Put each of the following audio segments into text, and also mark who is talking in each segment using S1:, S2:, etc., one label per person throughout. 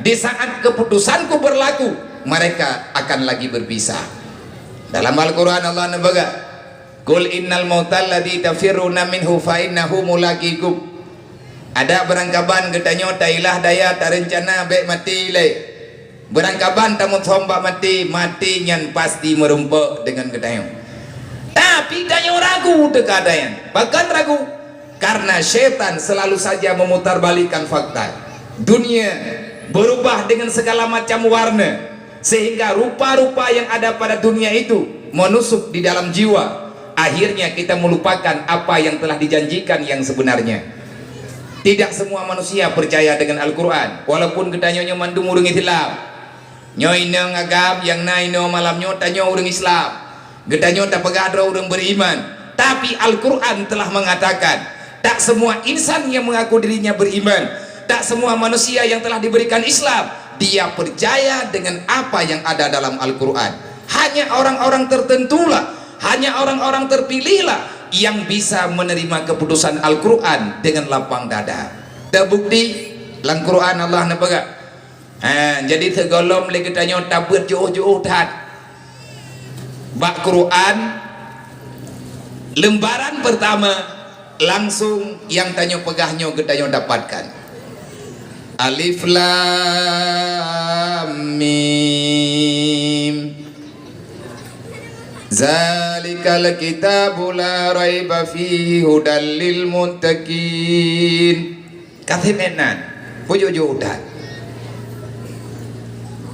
S1: Di saat keputusanku berlaku, mereka akan lagi berpisah. Dalam Al-Quran Allah nabaga, Qul innal mautal ladzi tafirruna minhu fa innahu mulaqikum. Ada berangkaban getanyo tailah daya tak rencana baik mati le. Berangkaban tamu somba mati nyan pasti merumpa dengan getanyo. Tapi tanyo ragu dekadayan. Bahkan ragu karena setan selalu saja memutarbalikkan fakta. Dunia berubah dengan segala macam warna, sehingga rupa-rupa yang ada pada dunia itu menusuk di dalam jiwa. Akhirnya kita melupakan apa yang telah dijanjikan yang sebenarnya. Tidak semua manusia percaya dengan Al-Quran, walaupun ketanyonya mandung urang Islam. Nyoina ngagam yang naino malamnya tanyo urang Islam. Getanyo tak pegadro urang beriman. Tapi Al-Quran telah mengatakan, tak semua insan yang mengaku dirinya beriman, tak semua manusia yang telah diberikan Islam, dia percaya dengan apa yang ada dalam Al-Quran. Hanya orang-orang tertentulah, hanya orang-orang terpilihlah yang bisa menerima keputusan Al-Quran dengan lapang dada. Terbukti dalam Quran Allah nabaga. Jadi tergolong lagi tanya tabut jauh-jauh tat. Bak Quran lembaran pertama langsung yang tanya pegahnya getanyo dapatkan. Alif Lam Mim. Zalikal kitabu la raiba fihi hudal lil muttaqin. Kathimenan pujo-pujo udah.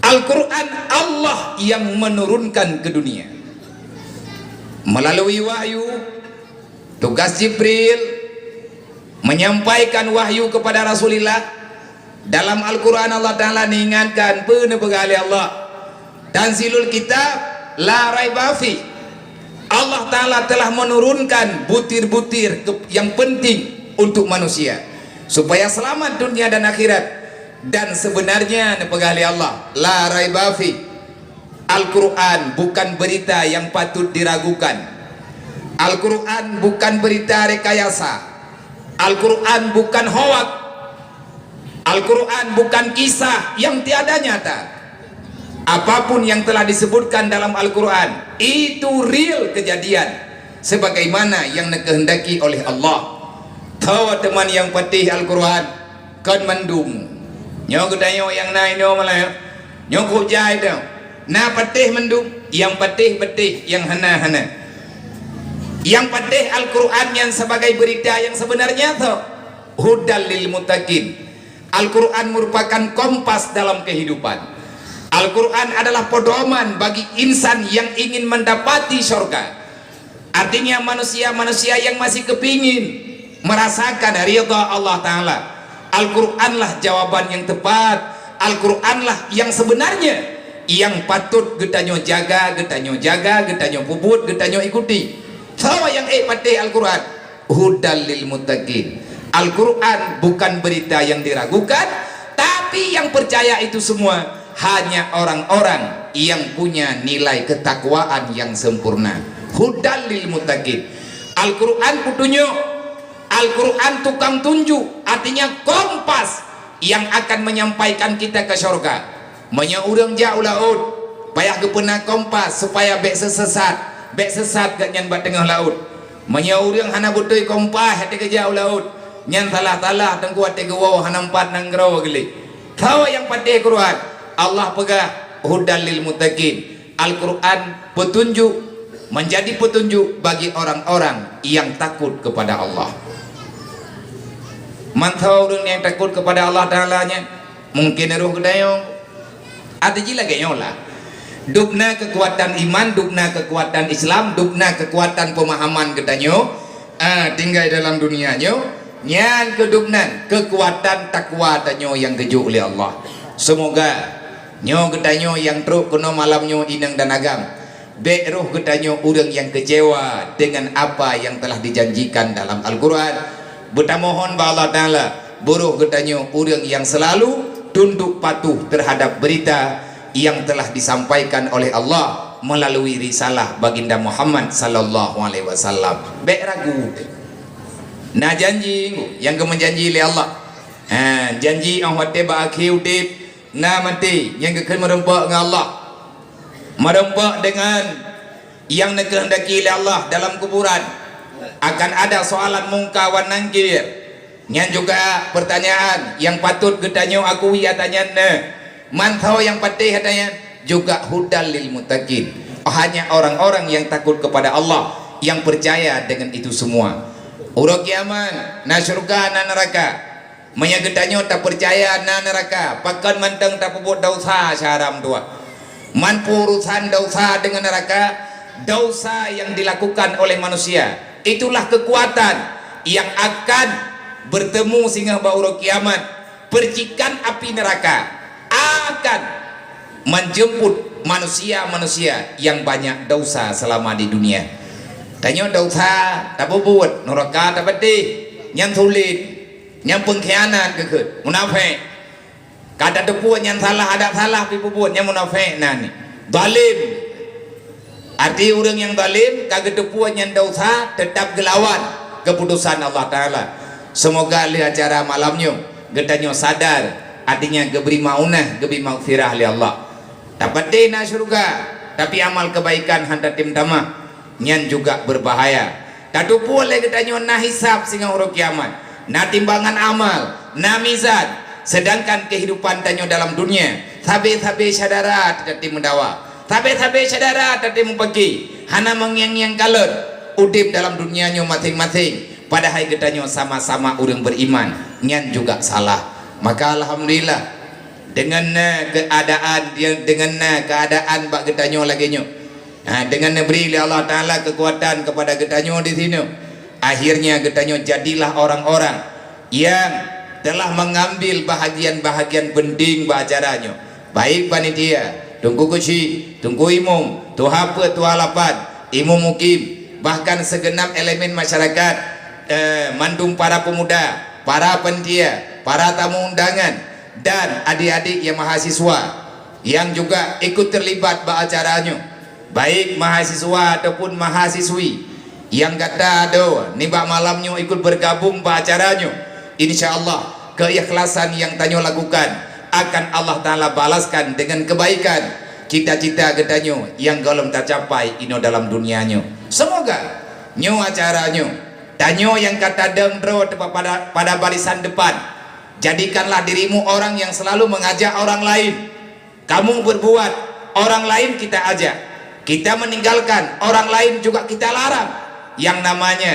S1: Al-Quran Allah yang menurunkan ke dunia melalui wahyu. Tugas Jibril menyampaikan wahyu kepada Rasulullah. Dalam Al-Quran Allah Ta'ala mengingatkan penebegali Allah Tanzilul Kitab la raiba fi. Allah Ta'ala telah menurunkan butir-butir yang penting untuk manusia supaya selamat dunia dan akhirat. Dan sebenarnya nepegali Allah la raiba fi, Al-Quran bukan berita yang patut diragukan. Al-Quran bukan berita rekayasa. Al-Quran bukan hoak. Al-Quran bukan kisah yang tiada nyata. Apapun yang telah disebutkan dalam Al-Quran itu real kejadian sebagaimana yang dikehendaki oleh Allah. Tahu teman yang patih Al-Quran kan mendung nyo gedayo yang naino malah nyo kujai dah na patih mendung yang patih-patih yang hana-hana. Yang patih Al-Quran yang sebagai berita yang sebenarnya tuh hudal lil muttaqin. Al-Quran merupakan kompas dalam kehidupan. Al-Quran adalah pedoman bagi insan yang ingin mendapati surga. Artinya manusia-manusia yang masih kepingin merasakan ridha Allah Ta'ala, Al-Quranlah jawaban yang tepat. Al-Quranlah yang sebenarnya yang patut getanyo jaga, getanyo puput, getanyo ikuti. Sawa yang patih Al-Quran hudal lil muttaqin. Al-Quran bukan berita yang diragukan, tapi yang percaya itu semua hanya orang-orang yang punya nilai ketakwaan yang sempurna. Hudal lil muttaqin. Al-Quran petunjuk, Al-Quran tukang tunjuk, artinya kompas yang akan menyampaikan kita ke surga. Menyaurang jauh laut, payah kepena kompas supaya bek sesat gak nyan bat tengah laut. Menyaurang hana butui kompas hati ke jauh laut, nyan talah tengku hati ke wow hana empat nanggraw geli. Tahu yang patih Quran Allah pegah hudal lil muttaqin. Al-Quran petunjuk, menjadi petunjuk bagi orang-orang yang takut kepada Allah. Mantau orang yang takut kepada Allah Ta'ala nya mungkin roh gedayong ada jila genyola dukna kekuatan iman, dukna kekuatan Islam, dukna kekuatan pemahaman gedanyo tinggal dalam dunianya nyan keduknan kekuatan takwa tanyo yang keju oleh Allah. Semoga nyo gedanyo yang truk kuno malamnyo inang dan agam be roh gedanyo orang yang kecewa dengan apa yang telah dijanjikan dalam Al-Quran. Beta mohon ba Allah Ta'ala buruh getanyo orang yang selalu tunduk patuh terhadap berita yang telah disampaikan oleh Allah melalui risalah baginda Muhammad sallallahu alaihi wasallam. Bek ragu na janji yang kemenjanji oleh Allah. Janji ang wate ba akhir udip na mati yang kekan merempak dengan Allah, merempak dengan yang dikehendaki oleh Allah dalam kuburan. Akan ada soalan mungkar wan nangkir, yang juga pertanyaan yang patut ketanya aku ya tanya ne mantau yang patih katanya juga hudal lil muttaqin, hanya orang-orang yang takut kepada Allah yang percaya dengan itu semua. Urang kiamat na syurga na neraka, maya ketanya tak percaya na neraka pakan manteng tak puput dosa syaram tua man urusan dosa dengan neraka, dosa yang dilakukan oleh manusia itulah kekuatan yang akan bertemu sehingga bauru kiamat. Percikan api neraka akan menjemput manusia-manusia yang banyak dosa selama di dunia. Tanya dosa tak berbuat, neraka tak pedih, yang sulit, yang pengkhianat ke munafik. Kata tepuan yang salah ada salah pi berbuat, yang munafik nani. Zalim. Arti orang yang zalim kagak tepuan yang dosa tetap gelawan keputusan Allah Ta'ala. Semoga lihat acara malamnya getanya sadar artinya geberi maunah geberi maghfirah li Allah dapat dina syurga, tapi amal kebaikan handa tim tamah nyan juga berbahaya. Tak tepuan lagi getanya na hisab sehingga urang kiamat, na timbangan amal, na mizan. Sedangkan kehidupan tanyo dalam dunia sabe-sabe syadara tidak mendawa, sabe-sabe syadara tadi mempagi hana mengyang-yang kalon udip dalam dunianya masing-masing, padahal ketanya sama-sama orang beriman nyan juga salah. Maka alhamdulillah dengan keadaan bak ketanya lagi nyo, dengan beri Allah Ta'ala kekuatan kepada ketanya di sini, akhirnya ketanya jadilah orang-orang yang telah mengambil bahagian-bahagian penting acaranya, baik panitia, tunggu kuci, tunggu imum, tu hapa, tu halapan, imum mukim, bahkan segenap elemen masyarakat, mandum para pemuda, para panitia, para tamu undangan, dan adik-adik yang mahasiswa yang juga ikut terlibat acaranya, baik mahasiswa ataupun mahasiswi yang kata do nibak malamnya ikut bergabung acaranya. InsyaAllah keikhlasan yang tanyo lakukan akan Allah Ta'ala balaskan dengan kebaikan cita-cita getanyo yang golong tercapai ino dalam dunianyo. Semoga nyo acaranya tanyo yang kata dendro pada barisan depan, jadikanlah dirimu orang yang selalu mengajak orang lain. Kamu berbuat, orang lain kita ajak, kita meninggalkan, orang lain juga kita larang. Yang namanya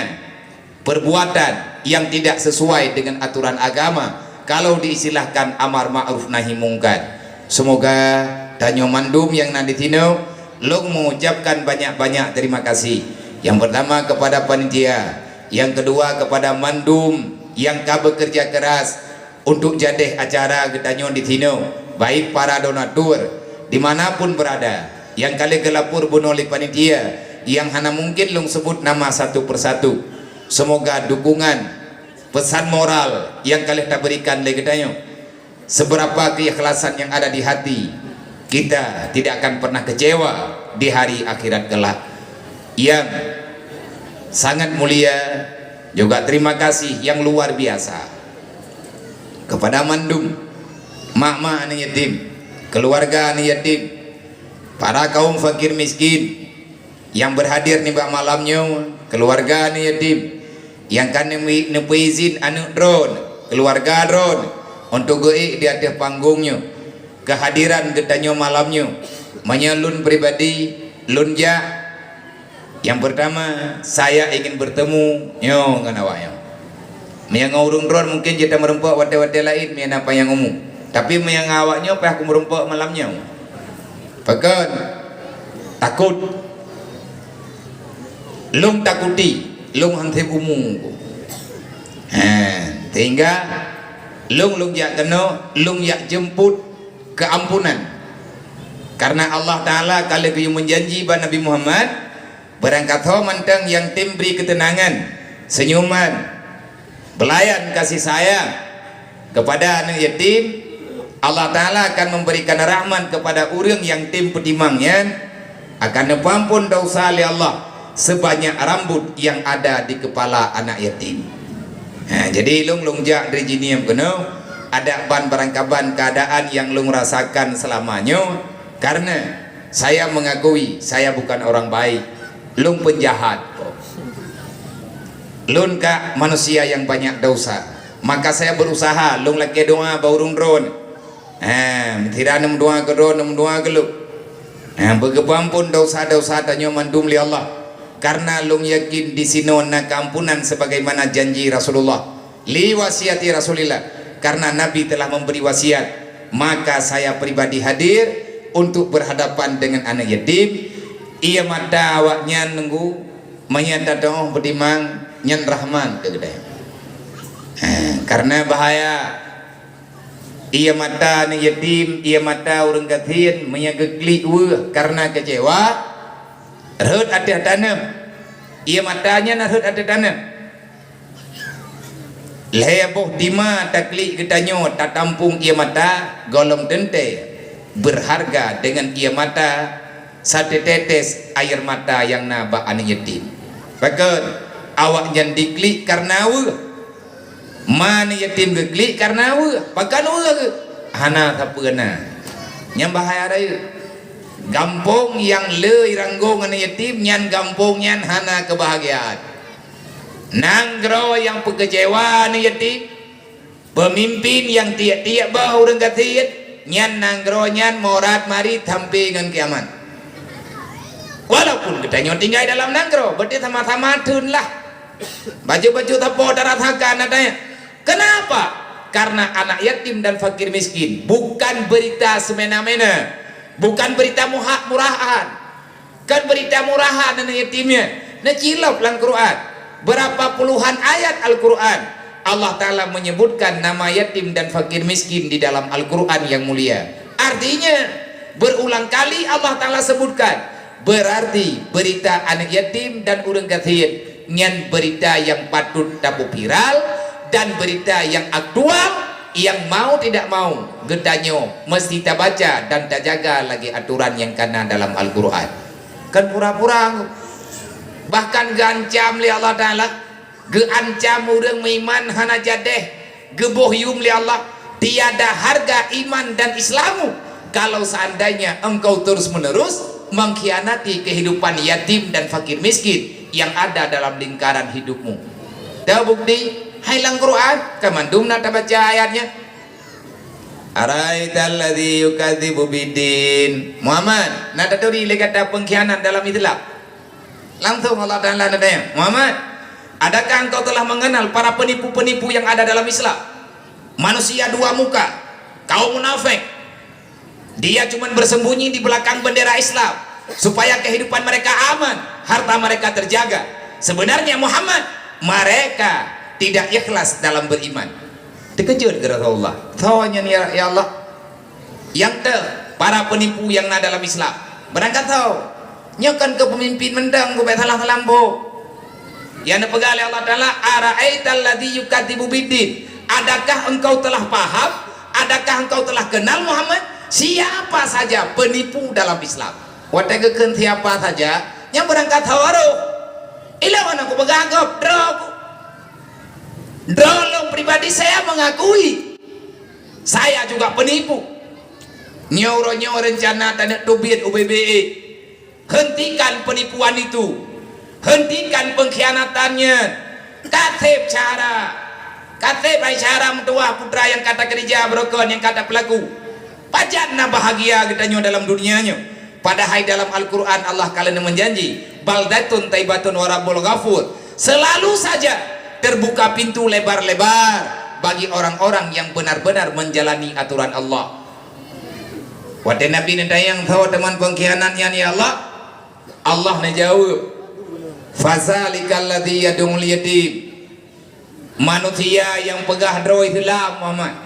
S1: perbuatan yang tidak sesuai dengan aturan agama kalau diistilahkan amar ma'ruf nahi mungkar. Semoga tanyo mandum yang nanti tino long mengucapkan banyak-banyak terima kasih. Yang pertama kepada panitia, yang kedua kepada mandum yang bekerja keras untuk jadeh acara getanyo di tino, baik para donatur dimanapun berada yang kali gelapur bunoli panitia yang hana mungkin long sebut nama satu persatu. Semoga dukungan pesan moral yang kalian tak berikan lagi tanya, seberapa keikhlasan yang ada di hati kita tidak akan pernah kecewa di hari akhirat kelak yang sangat mulia. Juga terima kasih yang luar biasa kepada mandum, mak-mak anak yatim, keluarga anak yatim, para kaum fakir miskin yang berhadir nih malamnya, keluarga anak yatim yang kan nepi izin anak drone, keluarga drone untuk goik di atas panggungnya, kehadiran getanyo malamnya menyalun pribadi lunja. Yang pertama saya ingin bertemu nyo dengan awaknya yang ngurung drone mungkin kita merempak wate-wate lain yang apa yang umum, tapi yang awaknya apa aku merempak malamnya pakan takut lung takuti lung hantip umum sehingga lung jak kena lung jak jemput keampunan, karena Allah Ta'ala kalau dia menjanji pada Nabi Muhammad berangkat mantang yang tim beri ketenangan, senyuman, belayan kasih sayang kepada anak yatim, Allah Ta'ala akan memberikan rahmat kepada orang yang tim petimangnya akan ampun dosa oleh Allah sebanyak rambut yang ada di kepala anak yatim. Jadi lung jak dari jini yang kena ada ban barangkaban keadaan yang lung rasakan selamanya, karena saya mengakui saya bukan orang baik, lung penjahat, lung ka manusia yang banyak dosa, maka saya berusaha lung laki doa baurung drone, tidak nem doa ke drone, nem doa ke lu, bergebam pun dosa-dosa tanya mandum li Allah, karena lung yakin di sinona keampunan sebagaimana janji Rasulullah, li wasiati Rasulillah, karena Nabi telah memberi wasiat, maka saya pribadi hadir untuk berhadapan dengan anak yatim. Ia mata awaknya nunggu menyata doa bedimang nyan rahman kegede, karena bahaya ia mata anak yatim, ia mata orang katin menyagegli karena kecewa rehut ada tanam, ia matanya narhut ada tanam leboh dima takli getanyo tak tampung ia mata golong dente berharga dengan ia mata satu tetes air mata yang naba anak yatim. Bahkan awak yang diklik karena mana yatim geklik karena bahkan hana tapena yang bahaya ada gampong yang le iranggong anak yatim nyan gampong nyan hana kebahagiaan. Nanggro yang pekecewa anak yatim, pemimpin yang tiap-tiap bau orang katin nyan nanggro nyan morat mari tampi dengan kiamat. Walaupun kita tinggal dalam nanggro, berarti sama-sama tun lah. Baju-baju tapo darat hakan adanya. Kenapa? Karena anak yatim dan fakir miskin bukan berita semena-mena, bukan berita murahan, kan berita murahan anak yatimnya. Necilap dalam Quran, berapa puluhan ayat Al-Quran Allah Ta'ala menyebutkan nama yatim dan fakir miskin di dalam Al-Quran yang mulia. Artinya berulang kali Allah Ta'ala sebutkan, berarti berita anak yatim dan urang katin nyan berita yang patut tabu viral dan berita yang aktual, yang mau tidak mau gedanyo mesti kita baca dan kita jaga lagi aturan yang kena dalam Al-Quran. Kan pura-pura bahkan gancam li Allah Ta'ala, geancam urang iman hana jadeh, gebohyum li Allah, tiada harga iman dan Islamu kalau seandainya engkau terus menerus mengkhianati kehidupan yatim dan fakir miskin yang ada dalam lingkaran hidupmu. Dah bukti hilang Quran kamandum nata baca ayatnya, araital ladzi yukadzibu bidin. Muhammad nada tadi kata pengkhianat dalam Islam. Langsung Allah Ta'ala nadanya, Muhammad, adakah engkau telah mengenal para penipu-penipu yang ada dalam Islam? Manusia dua muka, kaum munafik. Dia cuma bersembunyi di belakang bendera Islam supaya kehidupan mereka aman, harta mereka terjaga. Sebenarnya Muhammad, mereka tidak ikhlas dalam beriman. Terkejut ke Rasulullah. Tawanya ya Allah, yang para penipu yang ada dalam Islam berangkat tahu nyokan ke pemimpin mendang gue salah lambo yang dipegali Allah Ta'ala, ara'aital ladzi yukadzibu bidin, adakah engkau telah paham, adakah engkau telah kenal Muhammad siapa saja penipu dalam Islam? Wategekeun siapa saja yang berangkat hawaro ilawan aku begagap drolong pribadi saya mengakui saya juga penipu, nyoro rencana tanda tubit UBBE. Hentikan penipuan itu, hentikan pengkhianatannya. Katib cara mentua putra yang kata kerja brokon yang kata pelaku pajakna bahagia getanya dalam dunianya. Padahal dalam Al-Quran Allah kalian menjanji baldatun taibatun warabul ghafur, selalu saja terbuka pintu lebar-lebar bagi orang-orang yang benar-benar menjalani aturan Allah. Wadah Nabi yang tahu teman pengkhianatnya ya Allah, Allah menjawab, fazalikal ladzi yad'ul yatim, manusia yang pegah dro Islam Muhammad,